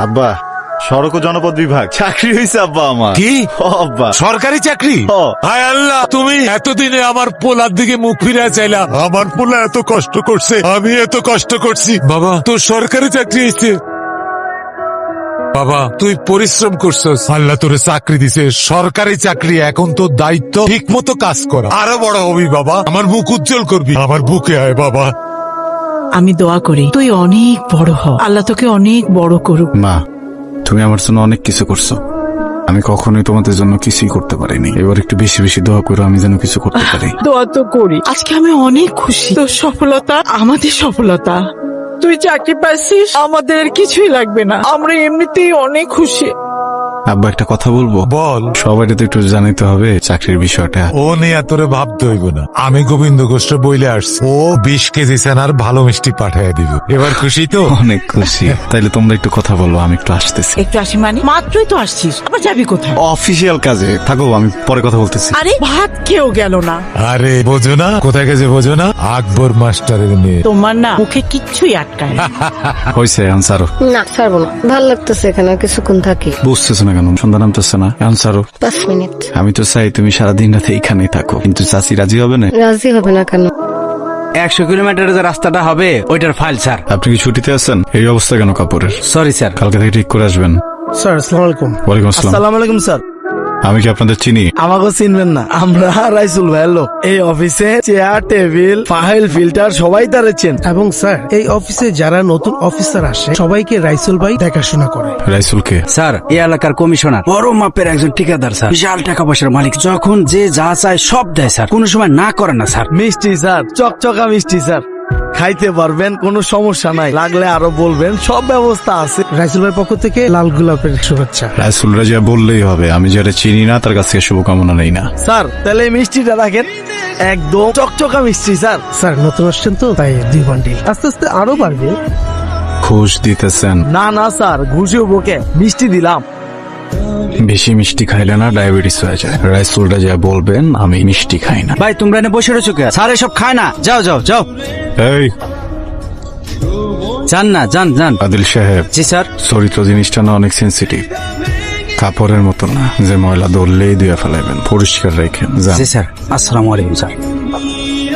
আব্বা, সড়ক ও জনপদ বিভাগ চাকরি হয়েছে আব্বা আমার। কি? আব্বা, সরকারি চাকরি? হায় আল্লাহ, তুমি এতদিনে আমার পোলার দিকে মুখ ফিরে চাইলাম। আমার পোলা এত কষ্ট করছে, আমি এত কষ্ট করছি। বাবা, তোর সরকারি চাকরি হয়েছে। বাবা, তুই পরিশ্রম করছস, আল্লাহ তোরে চাকরি দিছে, সরকারি চাকরি। এখন তোর দায়িত্ব ঠিক মতো কাজ করা। আরো বড় হবি বাবা, আমার মুখ উজ্জ্বল করবি। আমার বুকে আয় বাবা। আমি দোয়া করি তুই অনেক বড় হ, আল্লাহ তোকে অনেক বড় করুক। মা, তুমি আমার জন্য অনেক কিছু করছো, আমি কখনোই তোমাদের জন্য কিছুই করতে পারিনি। এবার একটু বেশি বেশি দোয়া করো, আমি যেন কিছু করতে পারি। দোয়া তো করি। আজকে আমি অনেক খুশি, তোর সফলতা আমাদের সফলতা। তুই চাকরি পাইছিস, আমাদের কিছুই লাগবে না, আমরা এমনিতেই অনেক খুশি। আব্বা, একটা কথা বলবো? বল। সবাইকে তো একটু জানাইতে হবে চাকরির বিষয়টা। ও নিয়ে তোরে ভাবতে হইব না, আমি গোবিন্দ গোষ্ঠ বইলে আসছি। ও 20 কেজি সেনার ভালো মিষ্টি পাঠাইয়া দিব। এবার খুশি তো? অনেক খুশি। তাইলে তোমরা একটু কথা বলো, আমি একটু আসতেছি। একটু আসি মানে? মাত্রই তো আসছিস, আবার যাবি কোথায়? অফিসিয়াল কাজে থাকো, আমি পরে কথা বলতেছি। আরে ভাত খেয়েও গেল না। আরে বোঝো না, কোথায় গেছে বোঝো না? আকবর মাস্টারের মেয়ে। তোমার না মুখে কিচ্ছুই আটকায় না। হয়েছে আনসারও? না, ছাড়বো না, ভাল লাগতেছে এখানে কিছুক্ষণ থাকি। বুঝতেছো না কেন? সন্ধ্যা নামতেছে না? আনসারও? 5 মিনিট। আমি তো চাই তুমি সারাদিন রাতে এইখানেই থাকো, কিন্তু চাচি রাজি হবে না। রাজি হবে না কেন? 100 কিলোমিটারের যে রাস্তাটা হবে ওইটার ফাইল স্যার। আপনি কি ছুটিতে আছেন? এই অবস্থা কেন কাপড়ের? Sorry sir. কালকে থেকে ঠিক করে আসবেন। স্যার আসসালামু আলাইকুম। ওয়ালাইকুম আসসালাম। আসসালামু আলাইকুম স্যার। আমি কি আপনাদের চিনি? আমাকে চিনবেন না? আমরা রাইসুল ভাইয়ের লোক। এই অফিসে চেয়ার টেবিল ফাইল ফিল্টার সবাই তারেছেন। এবং স্যার এই অফিসে যারা নতুন অফিসার আসে সবাইকে রাইসুল ভাই দেখাশোনা করে। রাইসুলকে? স্যার এই এলাকার কমিশনার, বড় মাপের একজন ঠিকাদার স্যার, বিশাল টাকা পয়সার মালিক। যখন যে যা চায় সব দেয় স্যার, কোনো সময় না করে না স্যার। মিষ্টি স্যার, চকচকা মিষ্টি স্যার, খাইতে পারবেন, কোনো সমস্যা নাই। লাগলে আরো বলবেন, সব ব্যবস্থা আছে। রাইসুল ভাইয়ের পক্ষ থেকে লাল গোলাপের শুভেচ্ছা। রাইসুল রাজিয়া বললেই হবে, আমি যারা চিনি না তার কাছ থেকে শুভকামনা নেই না। স্যার তাহলে এই মিষ্টিটা রাখেন, একদম চকচকা মিষ্টি স্যার। স্যার নতুন আসছেন তো তাই 2 বান্ডিল, আস্তে আস্তে আরো বাড়বে। ঘুষ দিতেছেন? না না স্যার, ঘুষিও বকে, মিষ্টি দিলাম। বেশি মিষ্টি খাইলে না ডায়াবেটিস হয়ে যায়। রাইসুল রাজিয়া বলবেন আমি মিষ্টি খাই না। ভাই তোমরা এনে বসে রয়েছো কে? স্যার এসব খায় না, যাও যাও যাও। এই যান না, যান যান। আদিল সাহেব, জি স্যার। চরিত্র জিনিসটা না অনেক সেন্সিটিভ, কাপড়ের মতো না যে ময়লা ধরলেই ধুয়ে ফেলাইবেন। পরিষ্কার রেখেন, যান। জি স্যার। আসসালামু আলাইকুম স্যার।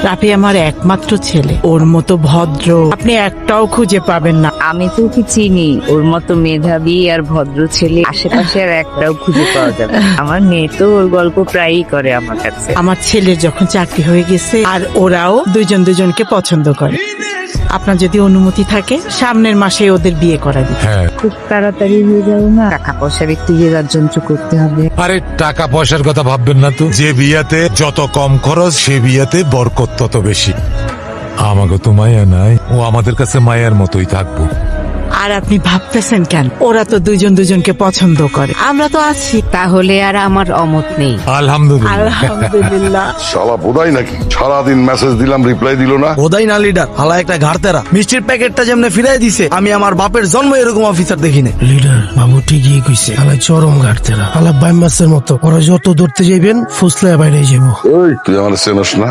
রাফি আমার একমাত্র ছেলে, ওর মতো ভদ্র আপনি একটাও খুঁজে পাবেন না। আমি তো ওকে চিনি, ওর মতো মেধাবী আর ভদ্র ছেলে আশেপাশে আর একটাও খুঁজে পাওয়া যাবে না। আমার মেয়ে তো ওর গল্প প্রায়ই করে আমার কাছে। আমার ছেলের যখন চাকরি হয়ে গেছে আর ওরাও দুজনকে পছন্দ করে, আপনার যদি অনুমতি থাকে সামনের মাসে ওদের বিয়ে করা দিই। হ্যাঁ। খুব তাড়াতাড়ি হয়ে যাবে না? টাকা পয়সার একটু জোগাড় যন্ত্র করতে হবে। আরে টাকা পয়সার কথা ভাববেন না তো, যে বিয়াতে যত কম খরচ সে বিয়াতে বরকত তত বেশি। আমাকে তো মায়া নাই, ও আমাদের কাছে মায়ার মতোই থাকবো। আর আপনি ভাবতেছেন কেন? ওরা তো দুজনকে পছন্দ করে, আমরা তো আছি। তাহলে আর আমার অমত নেই। আলহামদুলিল্লাহ। আলহামদুলিল্লাহ। শালা বোধাই নাকি, সারাদিন মেসেজ দিলাম রিপ্লাই দিল না। ওদাই না লিডার, হালা একটা ঘাড়তেরা। মিষ্টির প্যাকেটটা যেমনে ফিরাই দিছে, আমি আমার বাপের জন্ম এরকম অফিসার দেখিনি। লিডার বাবু ঠিকই কইছে, হালা চরম ঘাড়তেরা, হালা বাইমাসের মতো। ওরা যত ধরতে যাইবেন ফুসলে বাইরে যাবো। ওই তুই আমার চেনস না?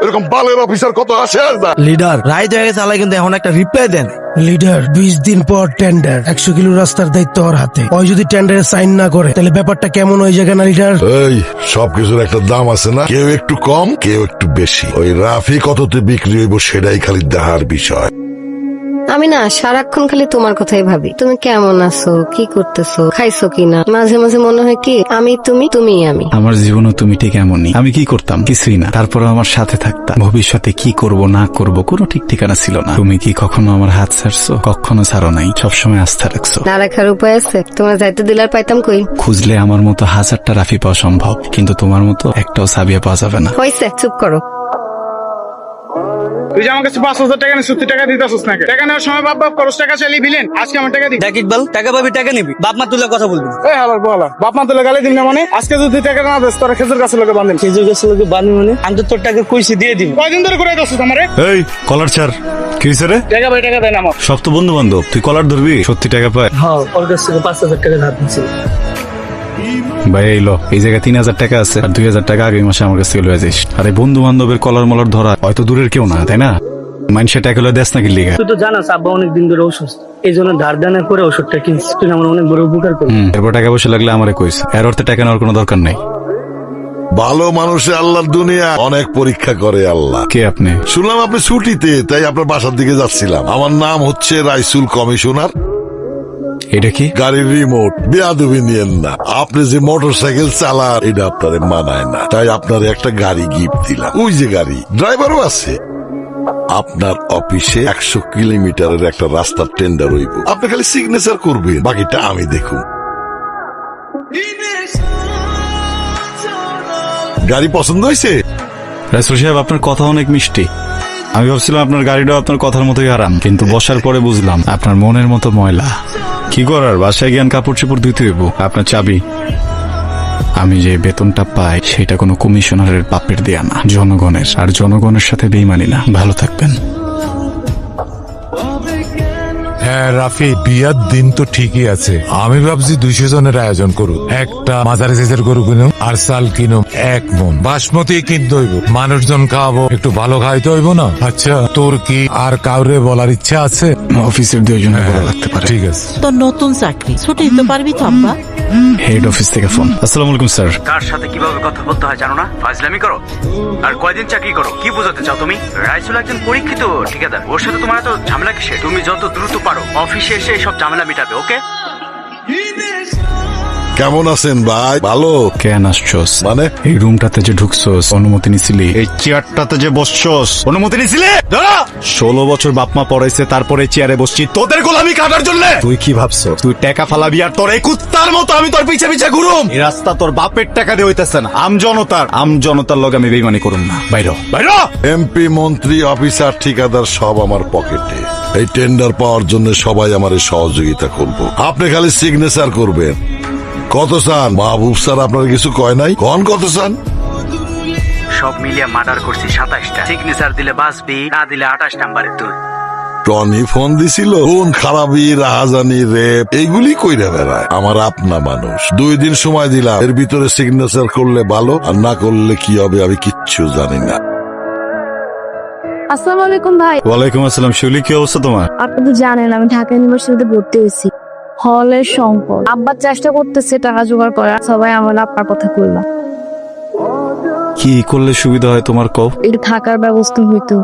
এরকম বালের অফিসার কত আসে আর যায়। লিডার রাইট হয়ে গেছে, হালা কিন্তু এখন একটা রিপ্লাই দেন। লিডার 20 দিন পর টেন্ডার, 100 কিলো রাস্তার দায়িত্ব ওর হাতে। ওই যদি টেন্ডারে সাইন না করে তাহলে ব্যাপারটা কেমন হয়ে যাবে না লিডার? এই সবকিছুর একটা দাম আছে না, কেউ একটু কম কেউ একটু বেশি। ওই রাফি কততে বিক্রি হইব সেটাই খালি দেখার বিষয়। আমি না সারাক্ষণ খালি তোমার কথাই ভাবি। তুমি কেমন আছো, কি করতেছো, খাইছো কিনা। মাঝে মাঝে মনে হয় কি আমি তুমি, তুমি আমি। আমার জীবনও তুমি ঠিক এমনই। আমি কি করতাম? কিছুই না, তারপর আমার সাথে থাকতাম। ভবিষ্যতে কি করব না করব কোনো ঠিক ঠিকানা ছিল না। তুমি কি কখনো আমার হাত ছাড়ছো? কখনো ছাড়ো নাই, সবসময় আস্থা রাখছো। না রাখার উপায় আছে? তোমার যাইতে দিলার পাইতাম কই? খুঁজলে আমার মতো 1000টা রাফি পাওয়া সম্ভব, কিন্তু তোমার মতো একটাও সাবিয়া পাওয়া যাবে না। হইছে, চুপ করো। তুই যে আমার কাছে 5000 টাকা নিয়ে সত্যি টাকা দিতেছিস নাকি? টাকা নেওয়ার সময় বাপ বাপ খরচ টাকা চাইলি ভিলেন, আজকে আমার টাকা দিবি। দেখ ইকবাল, টাকা পাবি, টাকা নিবি, বাপ মা তুলে কথা বলবি। এই হালার বলা, বাপ মা তুলে গালি দিবি না মানে? আজকে যদি টাকা না দিস তোরা খেজুর গাছের লোকে বাঁধেন। খেজুর গাছের লোকে বানি মানে? আমি তো তোর টাকা কইছি দিয়ে দিবি। কয়দিন ধরে করে দিছিস আমারে? এই কলার ছাড়, কি হইছে রে? টাকা ভাই টাকা দেন আমার। সব তো বন্ধু বান্ধব, তুই কলার ধরবি? সত্যি টাকা পায়? হ্যাঁ, ওর কাছ থেকে 5000 টাকা ধার দিচ্ছি। ভাই এইলো, এই জায়গায় 3000 টাকা আছে আর 2000 টাকা আগামী মাসে আমার কাছ থেকে লয়ে যাইস। আর এই বন্ধু বান্ধবের কলার মলার ধরা হয়তো দূরের কেউ না, তাই না? মানুষে টাকা দেশ নাকি লিগা? তুই তো জানাস আব্বা অনেক দিন ধরে অসুস্থ, এই জন্য ধার দানা করে ওষুধটা কিনছিস। তুই আমার অনেক বড় উপকার করবি। এরপর টাকা পয়সা লাগলে আমারে কইস, এর অর্থে টাকা নেওয়ার কোনো দরকার নাই। ভালো মানুষে আল্লাহর দুনিয়া অনেক পরীক্ষা করে আল্লাহ। কে আপনি? শুনলাম আপনি ছুটিতে, তাই আপনার বাসার দিকে যাচ্ছিলাম। আমার নাম হচ্ছে রাইসুল কমিশনার। এটা কি? গাড়ির রিমোট বেয়াদবি নিয়েন না। আপনি যে মোটর সাইকেল চালান এটা আপনার মানায় না, তাই আপনার একটা গাড়ি গিফট দিলাম। ওই যে গাড়ি, ড্রাইভারও আছে। আপনার অফিসে 100 কিলোমিটারের একটা রাস্তার টেন্ডার হইব, আপনি খালি সিগনেচার করবেন, বাকিটা আমি দেখুন। গাড়ি পছন্দ হয়েছে? রাসূল সাহেব, আপনার কথা অনেক মিষ্টি। আমি ভাবছিলাম আপনার গাড়িটাও আপনার কথার মতোই আরাম, কিন্তু বসার পরে বুঝলাম আপনার মনের মতো ময়লা। কি করার, বাসায় জ্ঞান কাপড় চোপড় ধুতে হইব। আপনার চাবি। আমি যে বেতনটা পাই সেটা কোনো কমিশনারের বাপের দেয়া না, জনগণের। আর জনগণের সাথে বেইমানি না। ভালো থাকবেন। হ্যাঁ রাফি, বিয়ার দিন তো ঠিকই আছে। আমি ভাবছি 200 জনের আয়োজন করু, একটা মাঝারি সাইজের গরু কিনুম আর চাল কিনুম 1 মন। বাসমতি কিনতে হইব, মানুষজন খাওয়াবো, একটু ভালো খাইতে হইব না? আচ্ছা, তোর কি আর কাউরে বলার ইচ্ছা আছে? অফিসের 2 জনের বলা লাগতে পারে। ঠিক আছে। তোর নতুন চাকরি ছুটি দিতে পারবি তো আব্বা? হেড অফিস থেকে ফোন। আসসালামু আলাইকুম স্যার। কার সাথে কিভাবে কথা বলতে হয় জানো না? ফাজলামি করো। আর কয়দিন চাকরি করো, কি বোঝাতে চাও তুমি? রাইসুল একজন পরীক্ষিত ঠিকাদার, ওর সাথে তোমার তো ঝামেলা কিসে? তুমি যত দ্রুত পারো অফিসে এসে সব ঝামেলা মিটাবে, ওকে? কেমন আছেন ভাই? ভালো। কেন আসছোস? মানে এই রুমটাতে যে ঢুকছোস অনুমতি নিছিলি? এই চেয়ারটাতে যে বসছস অনুমতি নিছিলে? 16 বছর বাপমা পড়াইছে, তারপরে চেয়ারে বসছি তোদের গোলামি কাটার জন্য। তুই কি ভাবছ তুই টাকা ফালাবি আর তোর এই কুত্তার মতো আমি তোর পিছে পিছে ঘুরুম? এই রাস্তা তোর বাপের টাকা দিয়ে হইতেছে না, আমজনতার লগে আমি বেইমানি করুম না। বাইরো বাইরো। এমপি, মন্ত্রী, অফিসার, ঠিকাদার সব আমার পকেটে। এই টেন্ডার পাওয়ার জন্য সবাই আমার সহযোগিতা করবো, আপনি খালি সিগনেচার করবেন। কত চান? মাহবুব স্যার আপনার কিছু কয় নাই? কন কত চান? সব মিলিয়ে মার্ডার করছি 27টা। সিগনেচার দিলে বাঁচবি, না দিলে 28 নাম্বারে তুই। টনি ফোন দিছিল, কোন খারাপি, রাহাজানি, রেপ এইগুলি কইরা বেড়ায়। আমার আপনা মানুষ, 2 দিন সময় দিলাম, এর ভিতরে সিগনেচার করলে ভালো, আর না করলে কি হবে আমি কিচ্ছু জানি না। আসসালামু আলাইকুম ভাই। ওয়ালাইকুম আসসালাম। শিউলি, কি অবস্থা তোমার? আপনি তো জানেন আমি ঢাকা ইউনিভার্সিটিতে ভর্তি হয়েছি। হলের সংকট, আব্বা চেষ্টা করতেছে টাকা জোগাড় করা, সবাই আমার আব্বার কথা করলাম। কি করলে সুবিধা হয় তোমার কও? একটু থাকার ব্যবস্থা হইতো।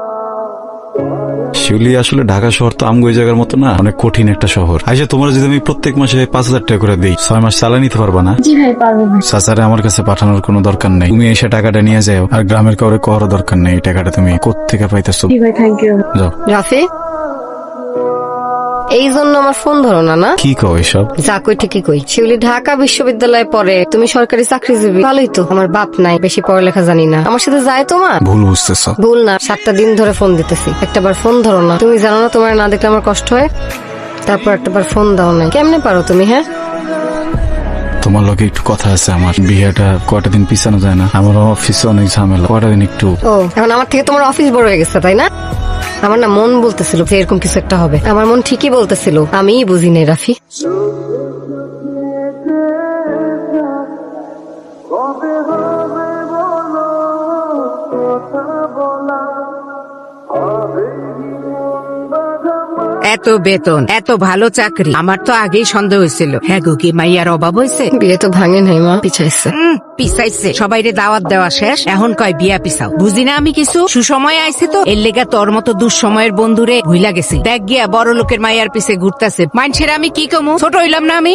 শিউলি, আসলে ঢাকা শহর তো আমগো এই জায়গার মতো না, অনেক কঠিন একটা শহর। আচ্ছা, তোমার যদি আমি প্রত্যেক মাসে 5000 টাকা করে দিই, 6 মাস চালা নিতে পারবা না? জি ভাই, পারবো ভাই। চাচারে আমার কাছে পাঠানোর কোনো দরকার নেই, তুমি এসে টাকাটা নিয়ে যাও। আর গ্রামের কাউরে করার দরকার নেই, এই টাকাটা তুমি কোত্থেকে পাইতেছো? জি ভাই, থ্যাংক ইউ। যাও। রাফি, এই জন্য আমার ফোন ধরো না? না কি কও এসব? যা কই ঠিকই কই। শিউলি ঢাকা বিশ্ববিদ্যালয়ে পড়ে, তুমি সরকারি চাকরিজীবী। ভালোই তো, আমার বাপ নাই, বেশি পড়ালেখা জানি না। আমার সাথে যায় তোমার? ভুল বুঝতেছো। ভুল না, 7টা দিন ধরে ফোন দিতেছি, একটাবার ফোন ধরো না। তুমি জানো না তোমার না দেখলে আমার কষ্ট হয়? তারপর একটাবার ফোন দাও না, কেমনে পারো তুমি? হ্যাঁ, তোমার লগে একটু কথা আছে আমার। বিয়েটা কয়টা দিন পিছানো যায় না? আমার অফিসে অনেক ঝামেলা, কয়টা দিন একটু। ও এখন আমার থেকে তোমার অফিস বড় হয়ে গেছে, তাই না? আমার না মন বলতেছিল যে এরকম কিছু একটা হবে। আমার মন ঠিকই বলতেছিল, আমিই বুঝি নাই রাফি। এত বেতন, এত ভালো চাকরি, আমার তো আগেই সন্দেহ হয়েছিল। হ্যাঁ গো, কি মাইয়ার অভাব হয়েছে? বিয়ে তো ভাঙে নাই মা, পিছাইছে। পিছাইছে, সবাইরে দাওয়াত দেওয়া শেষ, এখন কয় বিয়া পিছাও। বুঝি না আমি কিছু, সুসময় আইছে তো, এর লেগা তোর মতো দুঃসময়ের বন্ধুরে ভুইলা গেছি। দেখ গিয়া বড় লোকের মাইয়ার পিছে ঘুরতেছে। মানুষের আমি কি কমু? ছোট হইলাম না আমি?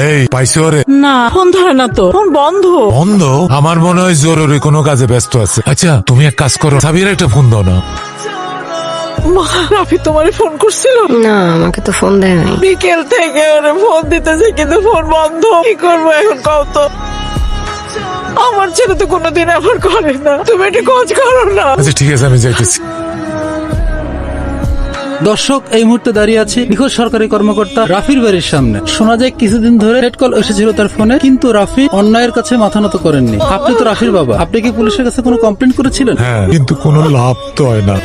এই পাইছো রে? না, ফোন ধরে না তো, ফোন বন্ধ। বন্ধ? আমার মনে হয় জরুরি কোনো কাজে ব্যস্ত আছে। আচ্ছা, তুমি এক কাজ করো, সাবির একটা ফোন দাও না। মা, রাফি তোমারে ফোন করছিল? না, আমাকে তো ফোন দেয় নাই। বিকেল থেকে ওরে ফোন দিতেছে, কিন্তু ফোন বন্ধ। কি করবো এখন কও তো? আমার ছেলে তো কোনোদিন আমার করে না, তুমি একটু খোঁজ করো না। আচ্ছা ঠিক আছে, আমি যাইতেছি। দর্শক, এই মুহূর্তে দাঁড়িয়ে আছি নিখোঁজ সরকারি কর্মকর্তা রাফির বাড়ির সামনে। শোনা যায় কিছুদিন ধরে রেড কল এসেছিল তার ফোনে, কিন্তু রাফি অন্যায়ের কাছে মাথা নত করেননি। আপনি তো রাফির বাবা, আপনি কি পুলিশের কাছে কোনো কমপ্লেন করেছিলেন? হ্যাঁ, কিন্তু কোনো লাভ তো হয় না।